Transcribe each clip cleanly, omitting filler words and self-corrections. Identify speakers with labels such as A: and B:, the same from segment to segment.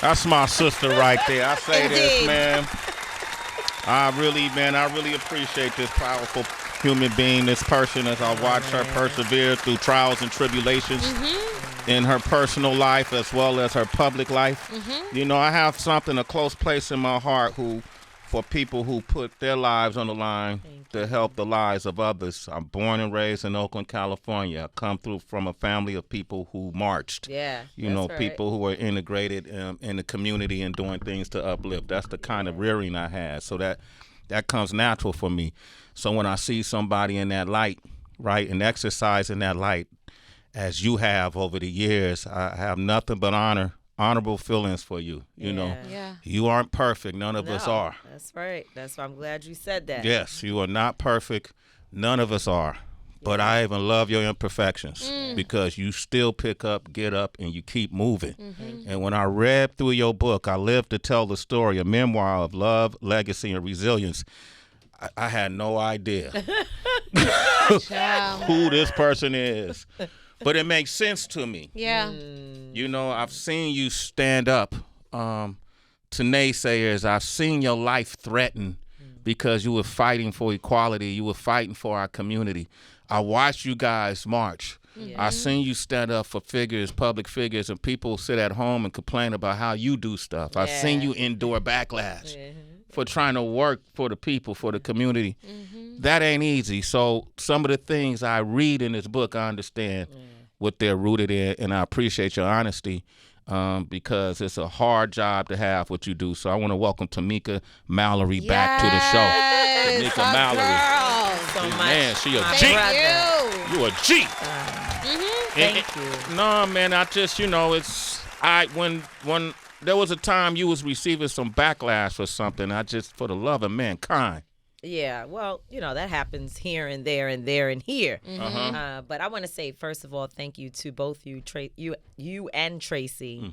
A: That's my sister right there. I say this,
B: Indeed.
A: man. I really appreciate this powerful human being, this person, as I watch her persevere through trials and tribulations in her personal life as well as her public life. You know, I have a close place in my heart for people who put their lives on the line to help the lives of others. I'm born and raised in Oakland, California. I come through from a family of people who marched.
B: Yeah,
A: You know, people who are integrated in the community and doing things to uplift. That's the kind of rearing I had. So that comes natural for me. So when I see somebody in that light, right, and exercise in that light, as you have over the years, I have nothing but honorable feelings for you. You know, you aren't perfect. None of us are.
B: That's right. That's why I'm glad you said that.
A: Yes, you are not perfect. None of us are. But I even love your imperfections because you still pick up, get up, and you keep moving. And when I read through your book, I Live to Tell the Story, a memoir of love, legacy, and resilience, I had no idea who this person is. But it makes sense to me.
C: Yeah.
A: You know, I've seen you stand up to naysayers. I've seen your life threatened because you were fighting for equality. You were fighting for our community. I watched you guys march. I seen you stand up for figures, public figures, and people sit at home and complain about how you do stuff. I've seen you endure backlash for trying to work for the people, for the community. That ain't easy. So some of the things I read in this book, I understand what they're rooted in, and I appreciate your honesty because it's a hard job to have what you do. So I want to welcome Tamika Mallory back to the show. Tamika Mallory.
B: So much.
A: Man, she a
B: My
A: G.
B: brother.
A: You a G.
B: Thank you.
A: No, man, I just, when there was a time you was receiving some backlash for something, I just, for the love of mankind.
B: Yeah, well, that happens here and there and there and here. But I want to say, first of all, thank you to both you and Tracy,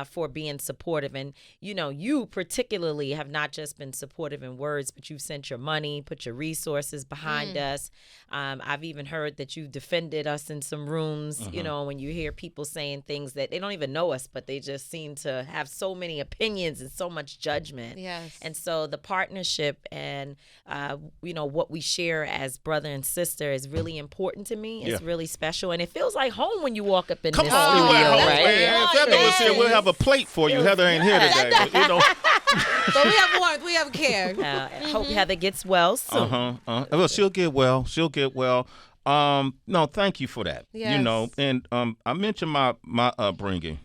B: for being supportive. And, you particularly have not just been supportive in words, but you've sent your money, put your resources behind us. I've even heard that you defended us in some rooms, when you hear people saying things that they don't even know us, but they just seem to have so many opinions and so much judgment.
C: Yes.
B: And so the partnership and what we share as brother and sister is really important to me. It's really special, and it feels like home when you walk up in this studio, right?
A: If Heather was here, we'll have a plate for you. Heather ain't here today, but,
C: But we have warmth, we have care.
B: I hope Heather gets well soon.
A: Well, she'll get well. No, thank you for that.
C: Yes.
A: And I mentioned my upbringing.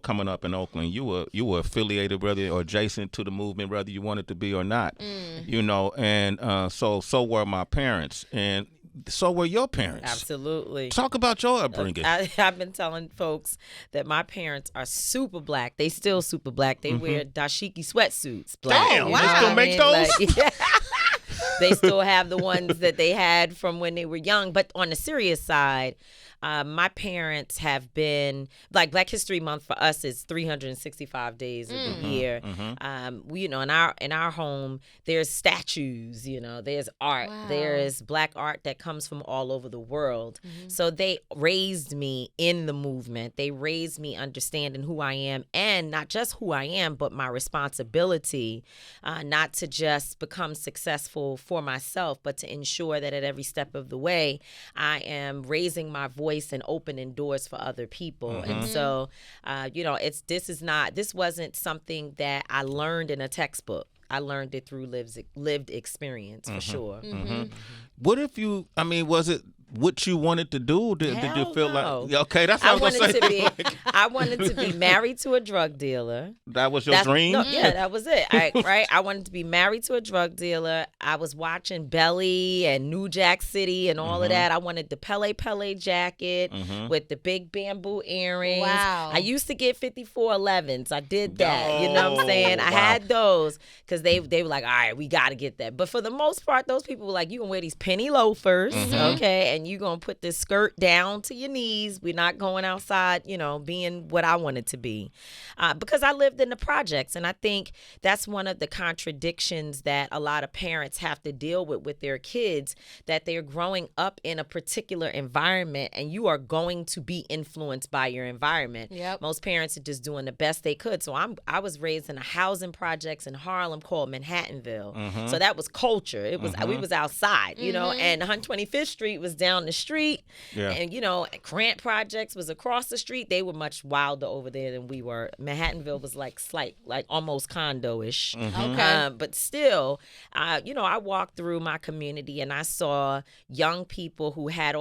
A: Coming up in Oakland, you were affiliated, brother, or adjacent to the movement, whether you wanted to be or not. And so were my parents, and so were your parents.
B: Absolutely.
A: Talk about your upbringing.
B: I've been telling folks that my parents are super black. They still super black. They wear dashiki sweatsuits. Black.
A: Damn, they still make those?
B: They still have the ones that they had from when they were young. But on the serious side, my parents have been, like, Black History Month for us is 365 days of the year. We, in our home, there's statues, there's art.
C: Wow.
B: There is black art that comes from all over the world. So they raised me in the movement. They raised me understanding who I am, and not just who I am, but my responsibility, not to just become successful for myself, but to ensure that at every step of the way, I am raising my voice and opening doors for other people. And so, this wasn't something that I learned in a textbook. I learned it through lived experience, for sure.
A: What if was it what you wanted to do? Did you feel
B: no.
A: like, okay, that's what I was going to say.
B: I wanted to be married to a drug dealer.
A: That was your dream?
B: No, yeah, that was it. Right? I wanted to be married to a drug dealer. I was watching Belly and New Jack City and all of that. I wanted the Pele Pele jacket with the big bamboo earrings.
C: Wow.
B: I used to get 5411s. I did that. You know what I'm saying? I had those because they were like, all right, we got to get that. But for the most part, those people were like, you can wear these penny loafers, okay? And and you're going to put this skirt down to your knees. We're not going outside, being what I wanted to be. Because I lived in the projects, and I think that's one of the contradictions that a lot of parents have to deal with their kids, that they're growing up in a particular environment, and you are going to be influenced by your environment.
C: Yep.
B: Most parents are just doing the best they could. So I was raised in a housing projects in Harlem called Manhattanville. So that was culture. It was we was outside, and 125th Street was down the street, and Grant Projects was across the street. They were much wilder over there than we were. Manhattanville was like almost condo-ish.
C: Okay.
B: But still, I walked through my community and I saw young people who had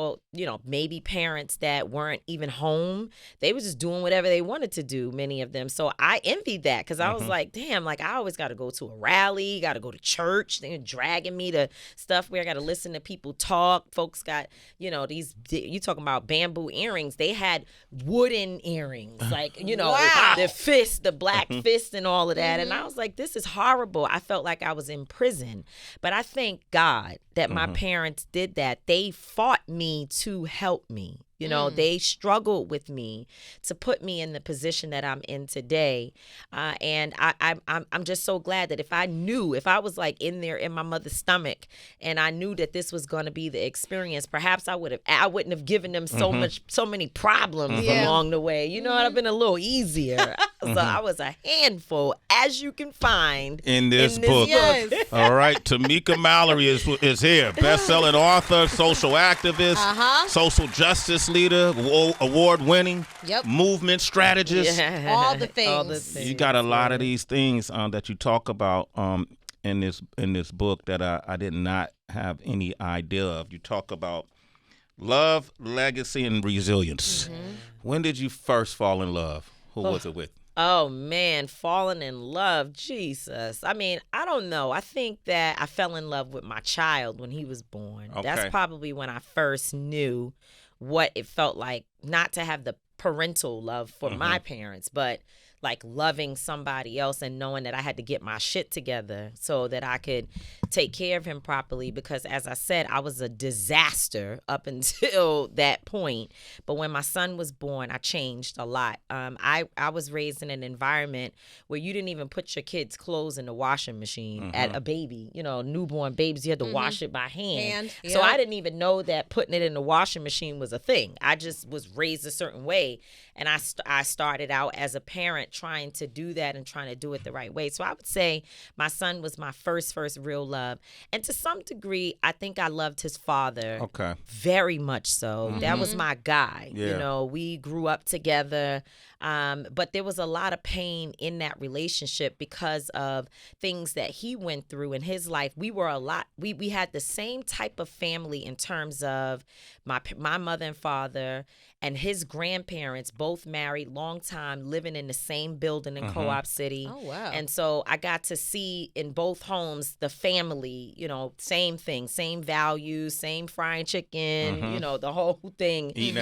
B: maybe parents that weren't even home. They were just doing whatever they wanted to do, many of them. So I envied that, because I was like, damn, like I always got to go to a rally, got to go to church. They're dragging me to stuff where I got to listen to people talk. Folks got, these, you talking about bamboo earrings. They had wooden earrings, like,
C: Wow.
B: the black fist and all of that. And I was like, this is horrible. I felt like I was in prison. But I thank God that my parents did that. They fought me to help me. They struggled with me to put me in the position that I'm in today. And I'm just so glad that if I was like in there in my mother's stomach and I knew that this was going to be the experience, perhaps I wouldn't have given them so many problems along the way. I'd have been a little easier. So I was a handful, as you can find
A: in this book.
C: Yes.
A: All right, Tamika Mallory is here, best-selling author, social activist, social justice leader, award-winning, movement strategist.
C: All the things.
B: All the things.
A: You got a lot of these things that you talk about in this book that I did not have any idea of. You talk about love, legacy, and resilience. When did you first fall in love? Who was it with?
B: Oh, man, falling in love, Jesus. I mean, I don't know. I think that I fell in love with my child when he was born.
A: Okay.
B: That's probably when I first knew what it felt like not to have the parental love for my parents, but like loving somebody else and knowing that I had to get my shit together so that I could take care of him properly, because as I said, I was a disaster up until that point. But when my son was born, I changed a lot. I was raised in an environment where you didn't even put your kids' clothes in the washing machine at a baby. Newborn babies, you had to wash it by hand. So I didn't even know that putting it in the washing machine was a thing. I just was raised a certain way. And I started out as a parent trying to do that and trying to do it the right way. So I would say my son was my first real love. And to some degree, I think I loved his father.
A: Okay.
B: Very much so. That was my guy.
A: Yeah.
B: We grew up together. But there was a lot of pain in that relationship because of things that he went through in his life. We had the same type of family in terms of my mother and father and his grandparents, both married, long time, living in the same building in Co-op City.
C: Oh, wow.
B: And so I got to see in both homes the family, same thing, same values, same frying chicken, the whole thing.
A: Eating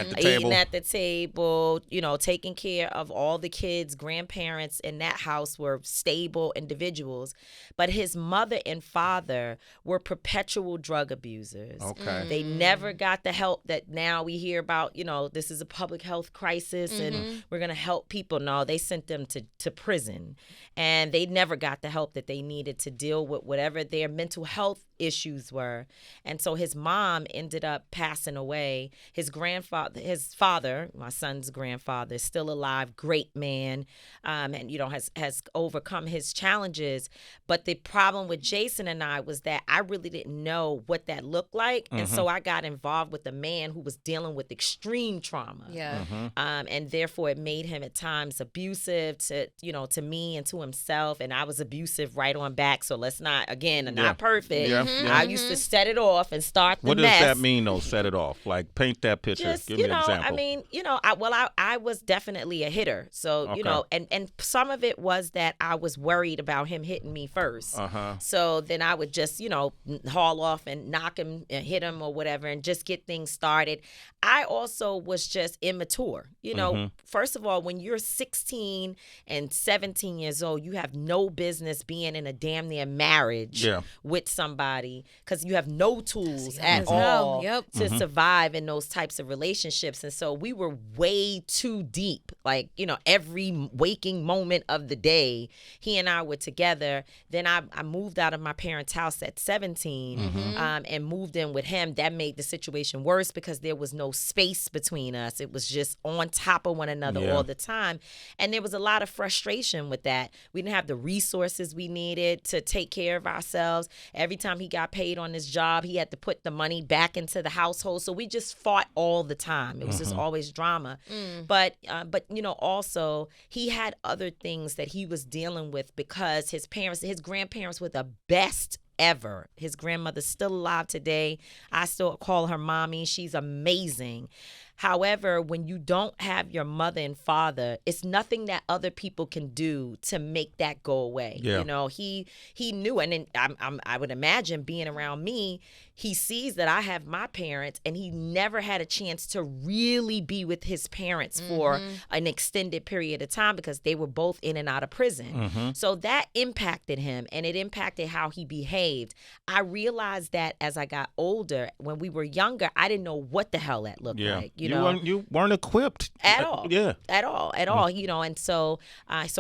A: at the
B: table, taking care of all the kids. Grandparents in that house were stable individuals. But his mother and father were perpetual drug abusers.
A: Okay.
B: They never got the help that now we hear about, this is a public health crisis and we're going to help people. No, they sent them to prison. And they never got the help that they needed to deal with whatever their mental health issues were. And so his mom ended up passing away. His father, my son's grandfather, is still alive, great man, and has overcome his challenges. But the problem with Jason and I was that I really didn't know what that looked like. And so I got involved with a man who was dealing with extreme trauma.
C: Yeah.
B: And therefore it made him at times abusive to me and to himself. And I was abusive right on back. So let's not perfect.
A: Yeah.
B: I used to set it off and start the
A: What
B: mess.
A: does that mean, though, set it off? Like, paint that picture.
B: Just,
A: Give me an example.
B: I mean, I was definitely a hitter. So, and some of it was that I was worried about him hitting me first. So then I would just, haul off and knock him and hit him or whatever and just get things started. I also was just immature. First of all, when you're 16 and 17 years old, you have no business being in a damn near marriage with somebody. somebody because you have no tools at
C: as hell.
B: all
C: Yep.
B: to survive in those types of relationships. And so we were way too deep. Like, every waking moment of the day, he and I were together. Then I moved out of my parents' house at 17 and moved in with him. That made the situation worse because there was no space between us. It was just on top of one another all the time. And there was a lot of frustration with that. We didn't have the resources we needed to take care of ourselves. Every time he got paid on his job, he had to put the money back into the household. So we just fought all the time. It was just always drama. But also he had other things that he was dealing with because his grandparents were the best ever. His grandmother's still alive today. I still call her mommy. She's amazing. However, when you don't have your mother and father, it's nothing that other people can do to make that go away.
A: Yeah.
B: He knew, and then I would imagine being around me, he sees that I have my parents, and he never had a chance to really be with his parents for an extended period of time because they were both in and out of prison. So that impacted him, and it impacted how he behaved. I realized that as I got older. When we were younger, I didn't know what the hell that looked like.
A: You weren't equipped
B: at all. At all. And so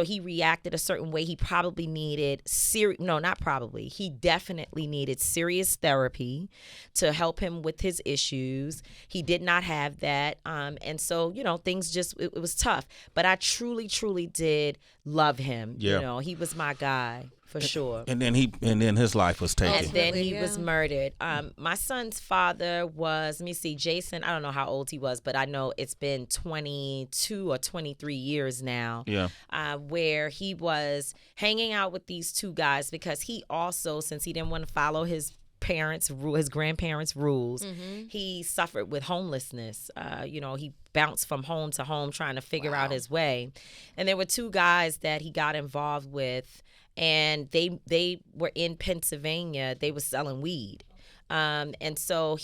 B: he reacted a certain way. He probably needed he definitely needed serious therapy to help him with his issues. He did not have that. And so, things it was tough. But I truly, truly did love him.
A: Yeah.
B: He was my guy. For sure.
A: And then his life was taken.
B: And then he was murdered. My son's father was, Jason, I don't know how old he was, but I know it's been 22 or 23 years now.
A: Yeah.
B: Where he was hanging out with these two guys because he also, since he didn't want to follow his grandparents' rules, he suffered with homelessness. He bounced from home to home trying to figure out his way. And there were two guys that he got involved with, and they were in Pennsylvania. They were selling weed. And so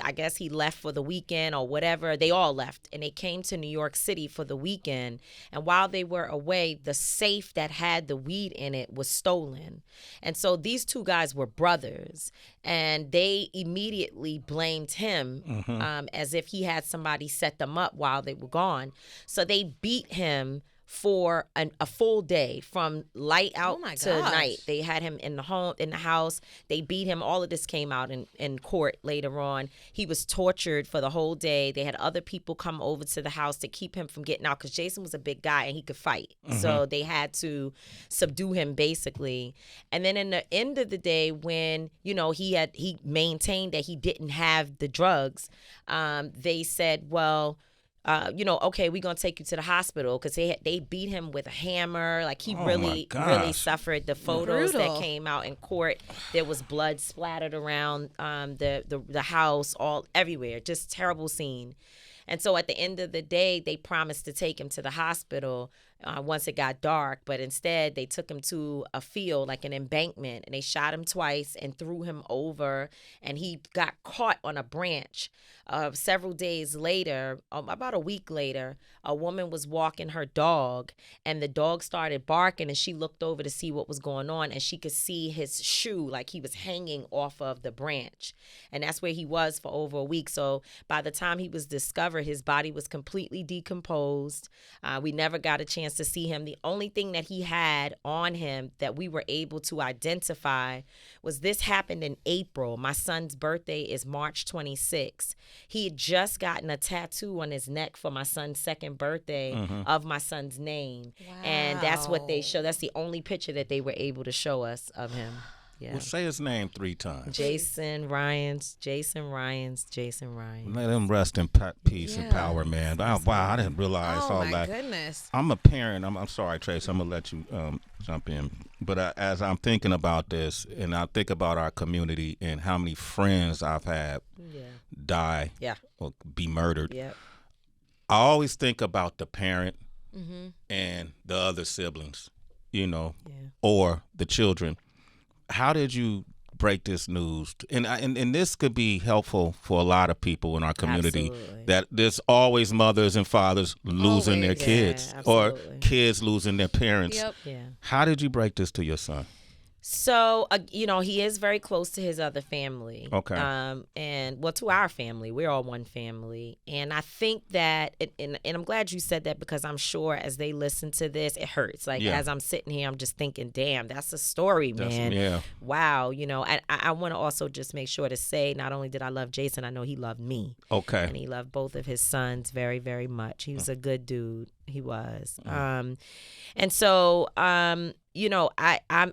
B: I guess he left for the weekend or whatever. They all left, and they came to New York City for the weekend. And while they were away, the safe that had the weed in it was stolen. And so these two guys were brothers, and they immediately blamed him as if he had somebody set them up while they were gone. So they beat him for a full day from light out to night. They had him in the house. They beat him. All of this came out in court later on. He was tortured for the whole day. They had other people come over to the house to keep him from getting out because Jason was a big guy and he could fight. So they had to subdue him basically. And then in the end of the day, when he maintained that he didn't have the drugs, they said, well, okay, we're going to take you to the hospital because they beat him with a hammer. Like he really suffered. The photos that came out in court, there was blood splattered around the house, everywhere. Just terrible scene. And so at the end of the day, they promised to take him to the hospital once it got dark. But instead, they took him to a field, like an embankment, and they shot him twice and threw him over. And he got caught on a branch. Several days later, about a week later, a woman was walking her dog, and the dog started barking, and she looked over to see what was going on, and she could see his shoe, like he was hanging off of the branch. And that's where he was for over a week. So by the time he was discovered, his body was completely decomposed. We never got a chance to see him. The only thing that he had on him that we were able to identify was this happened in April. My son's birthday is March 26th. He had just gotten a tattoo on his neck for my son's second birthday of my son's name. Wow. And that's what they show. That's the only picture that they were able to show us of him. Yeah.
A: Well, say his name 3 times.
B: Jason Ryans.
A: Let him rest in peace and power, man. Wow, I didn't realize all that.
C: Oh, my goodness.
A: I'm a parent. I'm sorry, Trace. I'm going to let you jump in. But as I'm thinking about this, and I think about our community and how many friends I've had die or be murdered, I always think about the parent and the other siblings, or the children. How did you break this news? And this could be helpful for a lot of people in our community. Absolutely. That there's always mothers and fathers losing their kids or kids losing their parents. Yep. Yeah. How did you break this to your son?
B: So, he is very close to his other family.
A: Okay.
B: And to our family, we're all one family. And I think that, and I'm glad you said that, because I'm sure as they listen to this, it hurts. Like, as I'm sitting here, I'm just thinking, damn, that's a story, man.
A: Yeah.
B: Wow. I want to also just make sure to say, not only did I love Jason, I know he loved me.
A: Okay.
B: And he loved both of his sons very, very much. He was a good dude. He was. And so, I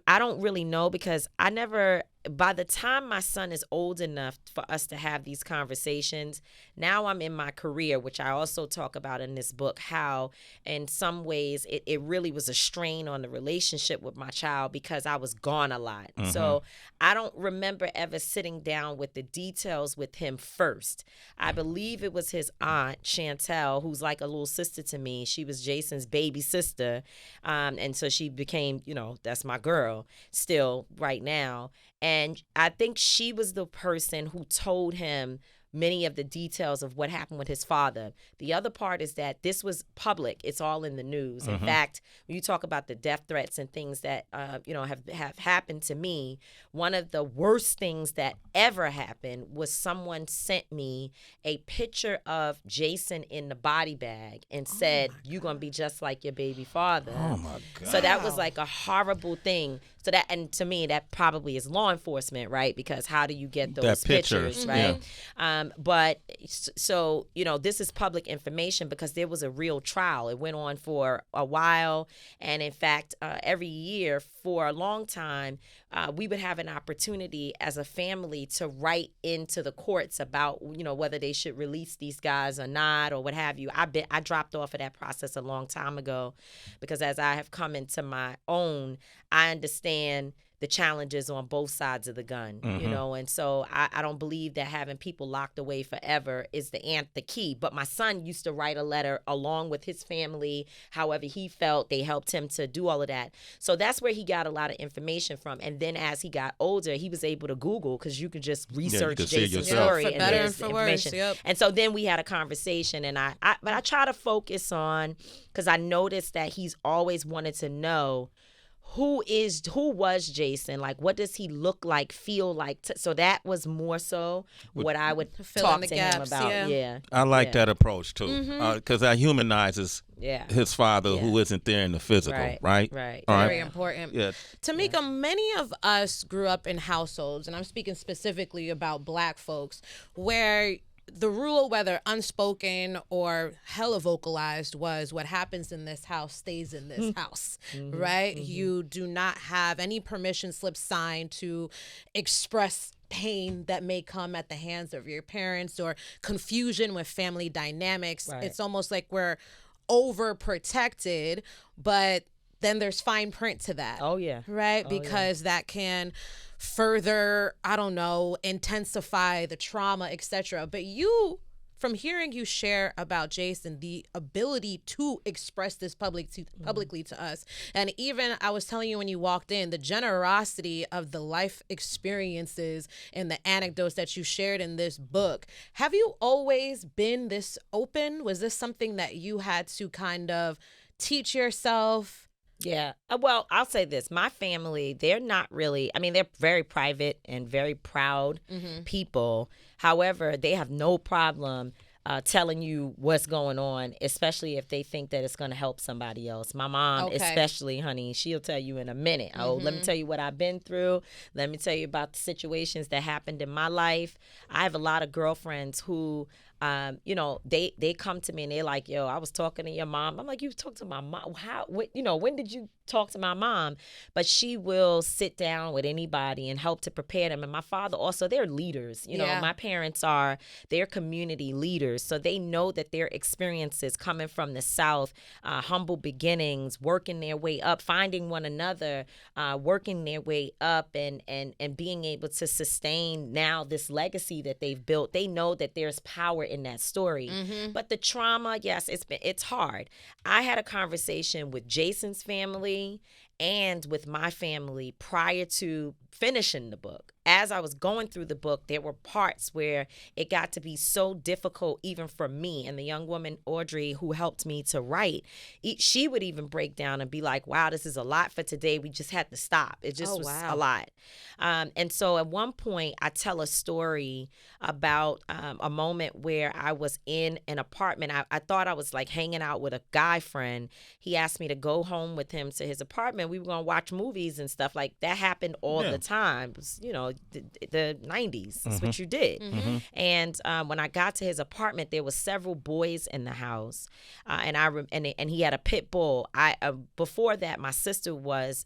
B: don't really know, because I never, by the time my son is old enough for us to have these conversations, now I'm in my career, which I also talk about in this book, how in some ways it really was a strain on the relationship with my child because I was gone a lot. So I don't remember ever sitting down with the details with him first. I believe it was his aunt, Chantel, who's like a little sister to me. She was Jason's baby sister. And so she became, that's my girl still right now. And I think she was the person who told him many of the details of what happened with his father. The other part is that this was public. It's all in the news. In fact, when you talk about the death threats and things that, have happened to me, one of the worst things that ever happened was someone sent me a picture of Jason in the body bag and said, you're going to be just like your baby father.
A: Oh, my God.
B: So that was like a horrible thing. So that, and to me, that probably is law enforcement, right? Because how do you get those pictures, right?
A: Yeah.
B: But so, this is public information because there was a real trial. It went on for a while. And in fact, every year for a long time, we would have an opportunity as a family to write into the courts about, whether they should release these guys or not or what have you. I dropped off of that process a long time ago because as I have come into my own, I understand the challenges on both sides of the gun, and so I don't believe that having people locked away forever is the key. But my son used to write a letter along with his family, however he felt. They helped him to do all of that. So that's where he got a lot of information from. And then as he got older, he was able to Google because you could just research Jason's story
C: for
B: and
C: better
B: there's
C: and for
B: the information.
C: worse. Yep.
B: And so then we had a conversation, and but I try to focus on, because I noticed that he's always wanted to know who was Jason? Like, what does he look like, feel like? So that was more so what I would talk to him about. Yeah.
A: I like that approach too, because that humanizes his father who isn't there in the physical, right?
B: Right.
C: Very important.
A: Yeah.
C: Tamika, many of us grew up in households, and I'm speaking specifically about Black folks, where the rule, whether unspoken or hella vocalized, was what happens in this house stays in this house, right? You do not have any permission slip signed to express pain that may come at the hands of your parents or confusion with family dynamics.
B: Right.
C: It's almost like we're overprotected, but then there's fine print to that.
B: Oh, yeah.
C: Right? Because that can further, intensify the trauma, etc. But from hearing you share about Jason, the ability to express this publicly to us, and even I was telling you when you walked in, the generosity of the life experiences and the anecdotes that you shared in this book. Have you always been this open? Was this something that you had to kind of teach yourself?
B: Yeah. Well, I'll say this. My family, they're not really, they're very private and very proud people. However, they have no problem telling you what's going on, especially if they think that it's going to help somebody else. My mom, especially, honey, she'll tell you in a minute. Oh, let me tell you what I've been through. Let me tell you about the situations that happened in my life. I have a lot of girlfriends who they come to me and they're like, yo, I was talking to your mom. I'm like, you talked to my mom? How? When did you talk to my mom? But she will sit down with anybody and help to prepare them. And my father also, they're leaders. My parents they're community leaders. So they know that their experiences coming from the South, humble beginnings, working their way up, finding one another, working their way up and being able to sustain now this legacy that they've built. They know that there's power in that story. But the trauma, yes, it's hard. I had a conversation with Jason's family and with my family prior to finishing the book. As I was going through the book, there were parts where it got to be so difficult even for me. And the young woman, Audrey, who helped me to write, she would even break down and be like, wow, this is a lot for today. We just had to stop. It just was a lot. And so at one point, I tell a story about a moment where I was in an apartment. I thought I was like hanging out with a guy friend. He asked me to go home with him to his apartment. We were going to watch movies and stuff. Like that happened all the time. It was, the 90s. That's what you did. And when I got to his apartment, there was several boys in the house, and he had a pit bull. Before that, my sister was.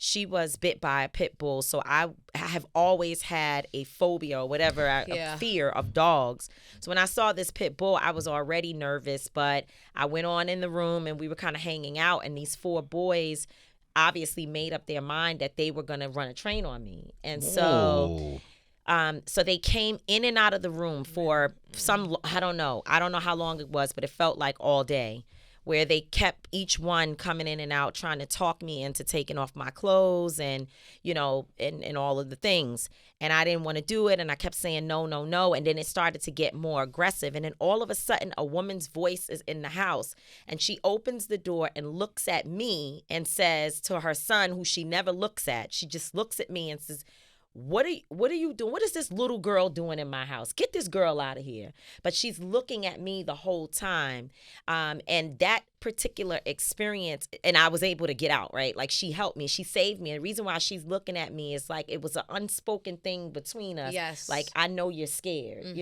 B: She was bit by a pit bull, so I have always had a phobia or whatever, a fear of dogs. So when I saw this pit bull, I was already nervous, but I went on in the room and we were kind of hanging out, and these 4 boys obviously made up their mind that they were going to run a train on me. And so they came in and out of the room for I don't know how long it was, but it felt like all day, where they kept each one coming in and out trying to talk me into taking off my clothes and, and all of the things. And I didn't want to do it. And I kept saying, no, no, no. And then it started to get more aggressive. And then all of a sudden, a woman's voice is in the house. And she opens the door and looks at me and says to her son, who she never looks at, she just looks at me and says, what are you doing? What is this little girl doing in my house? Get this girl out of here. But she's looking at me the whole time. And that particular experience, and I was able to get out, right? Like she helped me. She saved me. And the reason why she's looking at me is like it was an unspoken thing between us.
C: Yes.
B: Like, I know you're scared,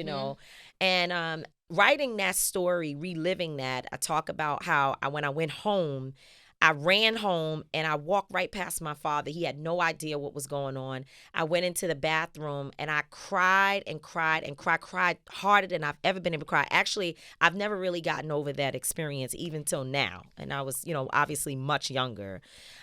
B: And writing that story, reliving that, I talk about how when I went home, I ran home and I walked right past my father. He had no idea what was going on. I went into the bathroom and I cried and cried and cried harder than I've ever been able to cry. Actually, I've never really gotten over that experience even till now. And I was, obviously much younger.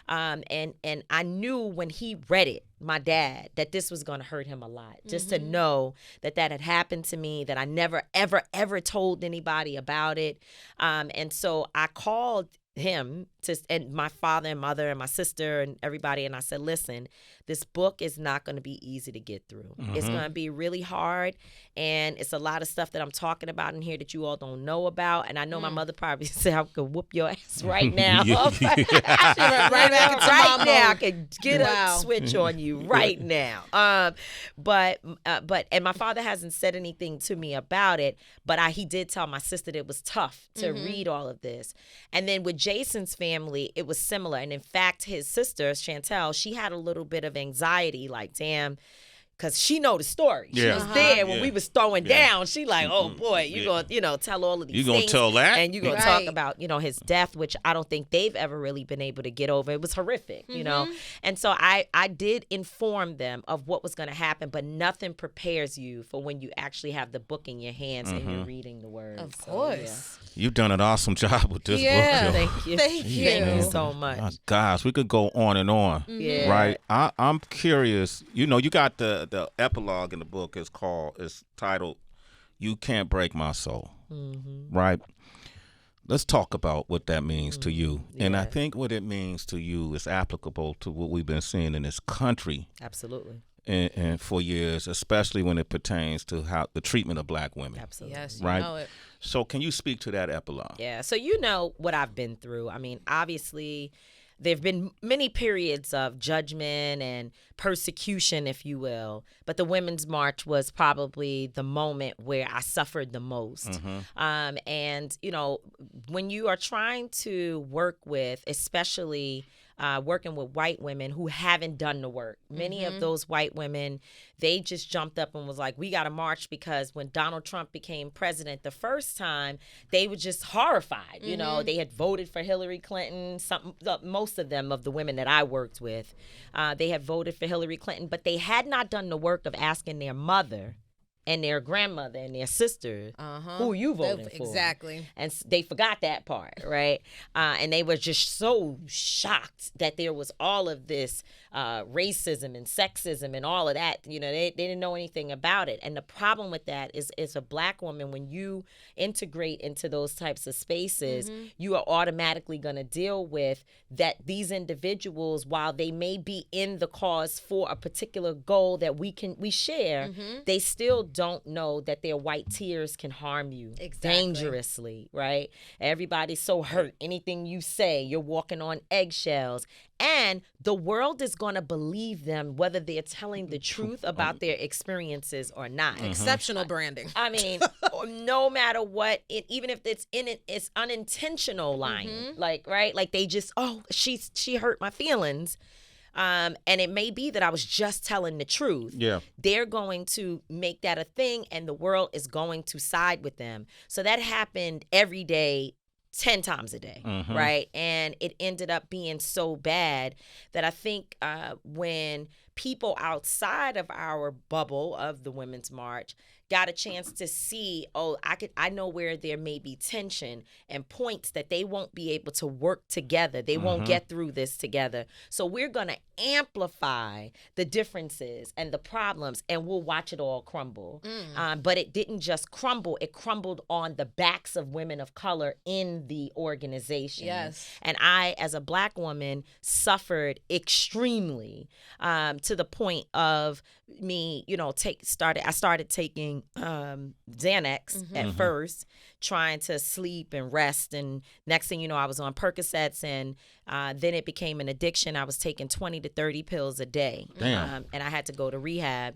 B: And I knew when he read it, my dad, that this was going to hurt him a lot. Just to know that had happened to me, that I never, ever, ever told anybody about it. And so I called him and my father and mother and my sister and everybody, and I said, listen, this book is not going to be easy to get through. It's going to be really hard, and it's a lot of stuff that I'm talking about in here that you all don't know about. And I know my mother probably said I could whoop your ass right now. Right now, I could get a switch on you right now. But my father hasn't said anything to me about it, but he did tell my sister that it was tough to read all of this. And then with Jason's family, it was similar. And in fact, his sister, Chantel, she had a little bit of anxiety, like, damn, because she know the story. She was there when we was throwing down. She like, oh boy, you gonna, tell all of these things.
A: You gonna tell that?
B: And you gonna talk about, his death, which I don't think they've ever really been able to get over. It was horrific, And so I did inform them of what was gonna happen, but nothing prepares you for when you actually have the book in your hands and you're reading the words.
C: Of course.
A: You've done an awesome job with this book.
B: Thank you.
C: Thank you.
B: Thank you so much.
A: Gosh, we could go on and on.
B: Yeah.
A: Right? I'm curious. You got the epilogue in the book is titled "You Can't Break My Soul." Right? Let's talk about what that means to you. And I think what it means to you is applicable to what we've been seeing in this country.
B: Absolutely.
A: And for years, especially when it pertains to how the treatment of Black women.
B: Absolutely.
C: Yes,
A: right?
C: You know it.
A: So can you speak to that epilogue?
B: Yeah. So you know what I've been through. I mean, obviously, there have been many periods of judgment and persecution, if you will. But the Women's March was probably the moment where I suffered the most. And, when you are trying to work with, especially working with white women who haven't done the work. Many of those white women, they just jumped up and was like, we got to march, because when Donald Trump became president the first time, they were just horrified. They had voted for Hillary Clinton. Most of them, of the women that I worked with, they had voted for Hillary Clinton, but they had not done the work of asking their mother and their grandmother and their sister, who are you voting for?
C: Exactly.
B: And they forgot that part, right? And they were just so shocked that there was all of this racism and sexism and all of that. You know, they didn't know anything about it. And the problem with that is, as a Black woman, when you integrate into those types of spaces, you are automatically going to deal with that these individuals, while they may be in the cause for a particular goal that we share, they still don't know that their white tears can harm you dangerously, right? Everybody's so hurt. Anything you say, you're walking on eggshells. And the world is going to believe them whether they're telling the truth about their experiences or not.
C: Exceptional branding.
B: I mean, no matter what, even if it's it's unintentional lying. Like, right? Like they just, she hurt my feelings. And it may be that I was just telling the truth.
A: Yeah.
B: They're going to make that a thing, and the world is going to side with them. So that happened every day, 10 times a day, right? And it ended up being so bad that I think when people outside of our bubble of the Women's March got a chance to see, I know where there may be tension and points that they won't be able to work together. They won't get through this together. So we're going to amplify the differences and the problems, and we'll watch it all crumble. But it didn't just crumble. It crumbled on the backs of women of color in the organization.
C: Yes.
B: And I, as a Black woman, suffered extremely to the point of me, I started taking Xanax at first, trying to sleep and rest. And next thing you know, I was on Percocets, and then it became an addiction. I was taking 20 to 30 pills a day.
A: Damn.
B: And I had to go to rehab.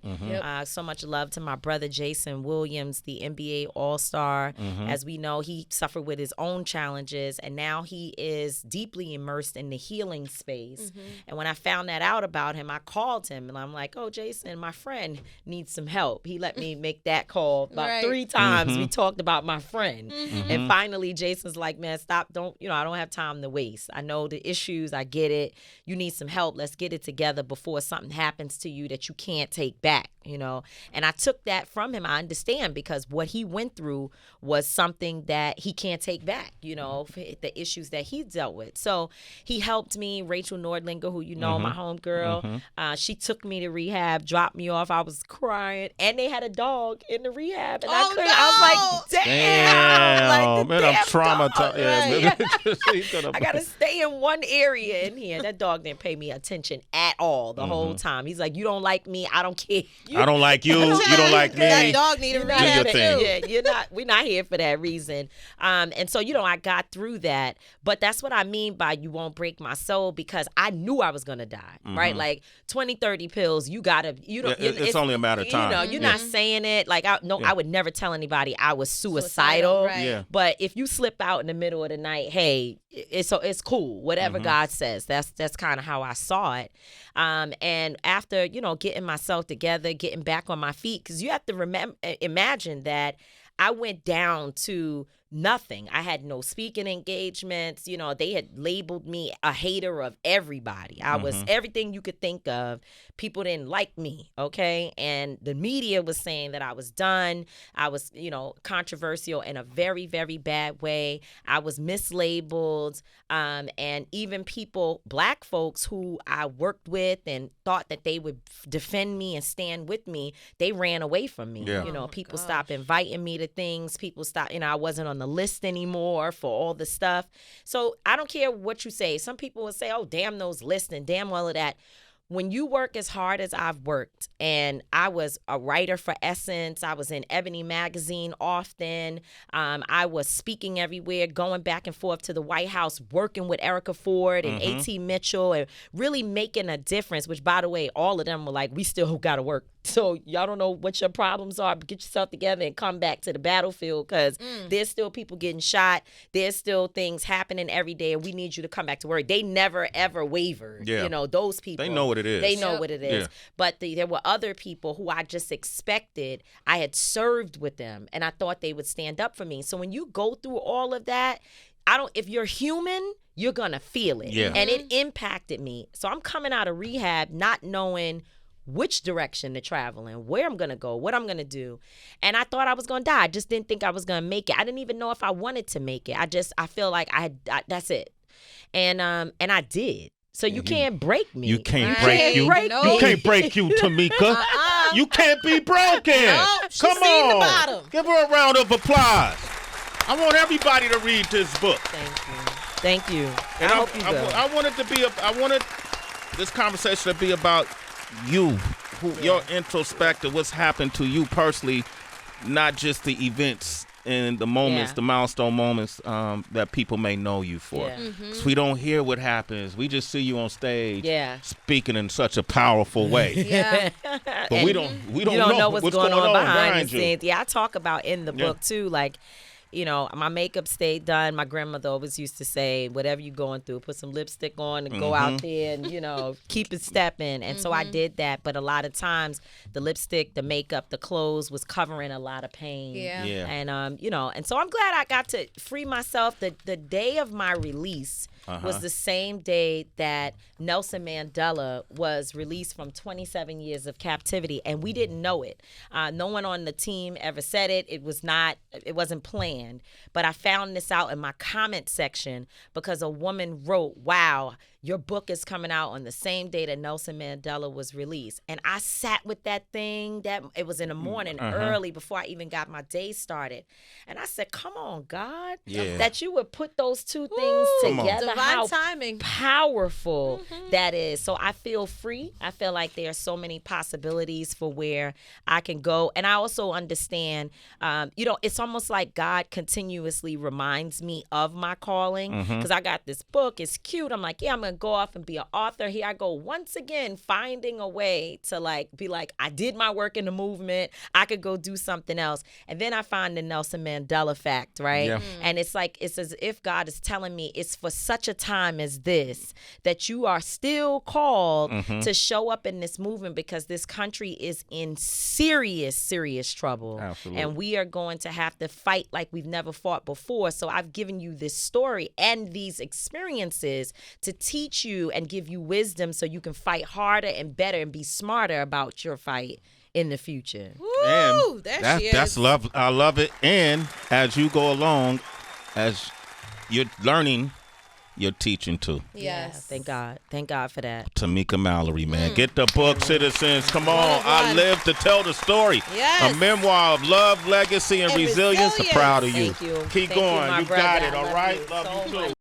B: So much love to my brother, Jason Williams, the NBA All-Star. As we know, he suffered with his own challenges, and now he is deeply immersed in the healing space. And when I found that out about him, I called him, and I'm like, Jason, my friend needs some help. He let me make that call about 3 times. We talked about my friend. And finally, Jason's like, man, stop. I don't have time to waste. I know the issues. I get it. You need some help. Let's get it together before something happens to you that you can't take back, And I took that from him. I understand, because what he went through was something that he can't take back, the issues that he dealt with. So he helped me. Rachel Nordlinger, who my homegirl, she took me to rehab, dropped me off. I was crying. And they had a dog in the rehab. And I was like, damn. Like,
A: man, I'm traumatized.
B: Right? I got to stay in one area in here. That dog didn't pay me attention at all the whole time. He's like, you don't like me. I don't care.
A: I don't like you. You don't like me.
C: That dog need a rehab
A: Do your thing.
B: Yeah, we're not here for that reason. And so, I got through that. But that's what I mean by you won't break my soul, because I knew I was going to die, right? Like 20, 30 pills, you got to,
A: it's only a matter of time.
B: You're not saying it. Like, I would never tell anybody I was suicidal.
C: Right.
A: Yeah.
B: But if you slip out in the middle of the night, hey, it's cool. Whatever God says. That's kind of how I saw it. And after, getting myself together, getting back on my feet, because you have to imagine that I went down to nothing. I had no speaking engagements. They had labeled me a hater of everybody. I was everything you could think of. People didn't like me, okay? And the media was saying that I was done. I was, controversial in a very, very bad way. I was mislabeled. And even people, Black folks who I worked with and thought that they would defend me and stand with me, they ran away from me.
A: Yeah.
B: People stopped inviting me to things. People stopped, I wasn't on the list anymore for all the stuff. So I don't care what you say. Some people will say, oh, damn those lists and damn all of that. When you work as hard as I've worked, and I was a writer for Essence, I was in Ebony magazine often, I was speaking everywhere, going back and forth to the White House, working with Erica Ford and A.T. Mitchell, and really making a difference, which, by the way, all of them were like, we still got to work. So y'all don't know what your problems are, but get yourself together and come back to the battlefield, because there's still people getting shot. There's still things happening every day, and we need you to come back to work. They never, ever wavered.
A: Yeah.
B: Those people.
A: They know what it is.
B: They know what it is.
A: Yeah.
B: But there were other people who I just expected. I had served with them, and I thought they would stand up for me. So when you go through all of that, if you're human, you're going to feel it.
A: Yeah.
B: And it impacted me. So I'm coming out of rehab not knowing which direction to travel in, where I'm going to go, what I'm going to do. And I thought I was going to die. I just didn't think I was going to make it. I didn't even know if I wanted to make it. I feel like that's it. And I did. So you can't break me.
A: You can't break you.
C: No.
A: You can't break you, Tamika. You can't be broken.
C: No, she's
A: Come
C: seen the
A: on.
C: bottom.
A: Give her a round of applause. I want everybody to read this book.
B: Thank you.
A: And
B: I hope you do.
A: I wanted this conversation to be about you, your introspective, what's happened to you personally, not just the events and the moments, the milestone moments that people may know you for.
B: Yeah.
A: So we don't hear what happens. We just see you on stage speaking in such a powerful way.
C: Yeah.
A: But we don't
B: know what's going on behind the
A: you.
B: scenes. Yeah, I talk about in the book too, like, you know, my makeup stayed done. My grandmother always used to say, whatever you're going through, put some lipstick on and go out there and, you know, keep it stepping. And so I did that. But a lot of times the lipstick, the makeup, the clothes was covering a lot of pain.
C: Yeah.
B: And, you know, and so I'm glad I got to free myself. The day of my release was the same day that Nelson Mandela was released from 27 years of captivity. And we didn't know it. No one on the team ever said it. It wasn't planned. But I found this out in my comment section because a woman wrote, "Wow, your book is coming out on the same day that Nelson Mandela was released." And I sat with that thing. That it was in the morning early before I even got my day started. And I said, come on, God, that you would put those two things together.
C: Divine
B: how
C: timing.
B: Powerful that is. So I feel free. I feel like there are so many possibilities for where I can go. And I also understand, you know, it's almost like God continuously reminds me of my calling because I got this book. It's cute. I'm like, yeah, I'm going to go off and be an author. Here I go once again, finding a way to like be like, I did my work in the movement. I could go do something else. And then I find the Nelson Mandela fact, right? Yeah. And it's like, it's as if God is telling me it's for such a time as this that you are still called to show up in this movement because this country is in serious, serious trouble.
A: Absolutely.
B: And we are going to have to fight like we've never fought before. So I've given you this story and these experiences to teach you and give you wisdom so you can fight harder and better and be smarter about your fight in the future.
C: Woo,
A: That's love. I love it. And as you go along, as you're learning, you're teaching too.
C: Yes.
B: Yeah, thank God. Thank God for that.
A: Tamika Mallory, man. Get the book, citizens. Come on. I live to tell the story.
C: Yes.
A: A memoir of love, legacy, and resilience. I'm proud of you.
B: Thank you.
A: Keep
B: Thank
A: going.
B: my
A: You
B: brother.
A: got it,
B: I
A: all
B: love
A: right?
B: you
A: Love
B: so
A: you too.
B: much.